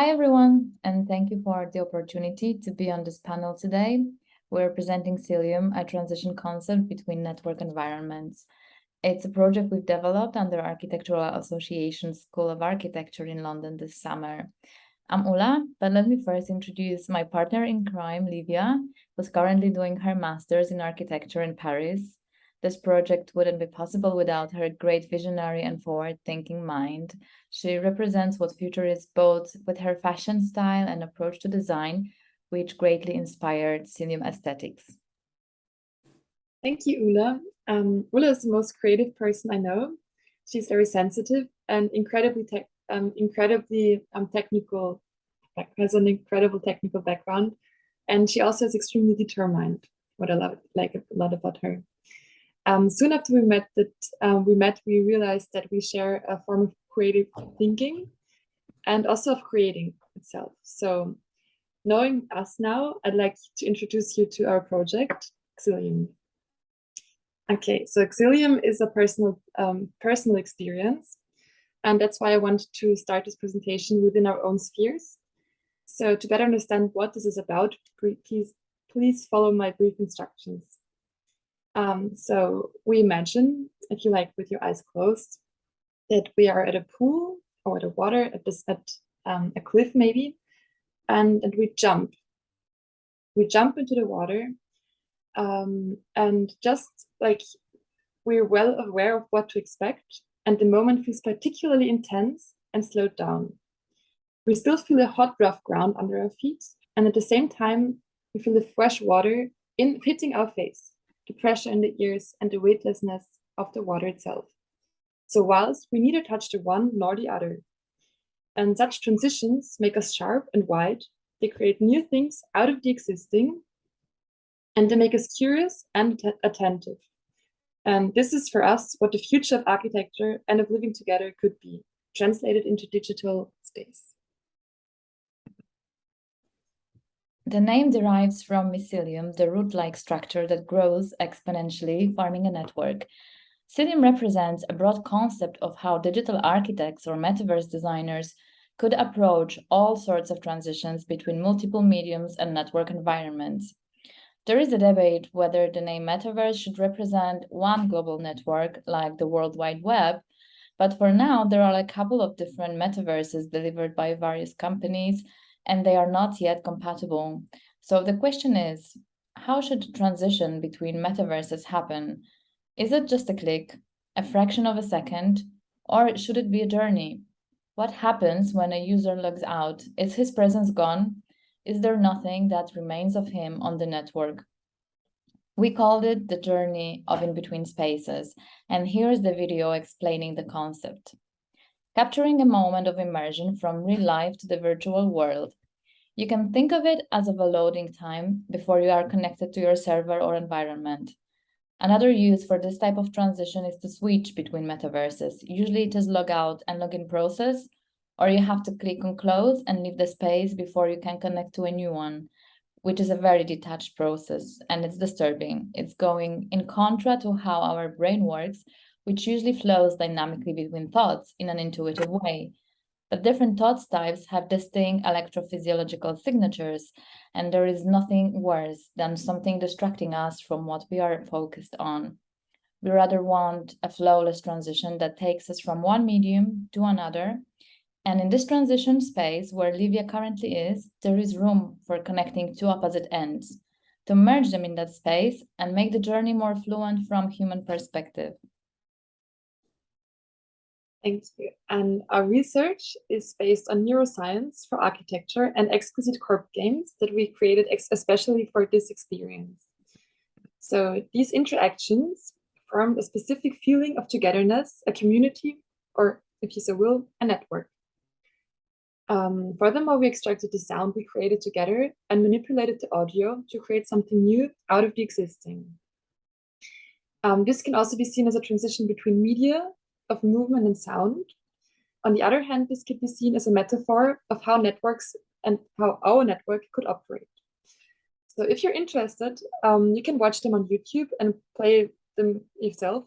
Hi, everyone, and thank you for the opportunity to be on this panel today. We're presenting Xilium, a transition concept between network environments. It's a project we've developed under Architectural Association School of Architecture in London this summer. I'm Ula, but let me first introduce my partner in crime, Livia, who's currently doing her master's in architecture in Paris. This project wouldn't be possible without her great visionary and forward-thinking mind. She represents what future is both with her fashion style and approach to design, which greatly inspired Xilium aesthetics. Thank you, Ula. Ula is the most creative person I know. She's very sensitive and incredibly technical, has an incredible technical background, and she also is extremely determined. What I like a lot about her. Soon after we met, we realized that we share a form of creative thinking and also of creating itself. So, knowing us now, I'd like to introduce you to our project, Xilium. Okay, so Xilium is a personal experience, and that's why I want to start this presentation within our own spheres. So to better understand what this is about, please follow my brief instructions. So we imagine, if you like, with your eyes closed, that we are at a pool or at a water, at a cliff maybe, and we jump. We jump into the water, and just like we're well aware of what to expect, and the moment feels particularly intense and slowed down. We still feel a hot, rough ground under our feet, and at the same time, we feel the fresh water hitting our face, the pressure in the ears, and the weightlessness of the water itself. So whilst we neither touch the one nor the other. And such transitions make us sharp and wide. They create new things out of the existing, and they make us curious and attentive. And this is for us what the future of architecture and of living together could be, translated into digital space. The name derives from mycelium, the root-like structure that grows exponentially, forming a network. Xilium represents a broad concept of how digital architects or metaverse designers could approach all sorts of transitions between multiple mediums and network environments. There is a debate whether the name Metaverse should represent one global network like the World Wide Web, but for now there are a couple of different metaverses delivered by various companies, and they are not yet compatible. So the question is, how should the transition between metaverses happen? Is it just a click, a fraction of a second, or should it be a journey? What happens when a user logs out? Is his presence gone? Is there nothing that remains of him on the network? We called it the journey of in-between spaces, and here's the video explaining the concept. Capturing a moment of immersion from real life to the virtual world. You can think of it as a loading time before you are connected to your server or environment. Another use for this type of transition is to switch between metaverses. Usually it is log out and login process, or you have to click on close and leave the space before you can connect to a new one, which is a very detached process, and it's disturbing. It's going in contra to how our brain works, which usually flows dynamically between thoughts in an intuitive way. But different thought types have distinct electrophysiological signatures, and there is nothing worse than something distracting us from what we are focused on. We rather want a flawless transition that takes us from one medium to another. And in this transition space where Livia currently is, there is room for connecting two opposite ends, to merge them in that space and make the journey more fluent from human perspective. Thank you. And our research is based on neuroscience for architecture and exquisite corp games that we created especially for this experience. So these interactions form a specific feeling of togetherness, a community, or if you so will, a network. Furthermore, we extracted the sound we created together and manipulated the audio to create something new out of the existing. This can also be seen as a transition between media of movement and sound. On the other hand, this could be seen as a metaphor of how networks and how our network could operate. So if you're interested, you can watch them on YouTube and play them yourself.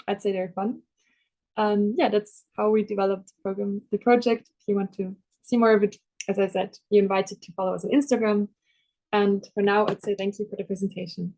I'd say they're fun. Yeah, that's how we developed the project. If you want to see more of it, as I said, you're invited to follow us on Instagram. And for now, I'd say thank you for the presentation.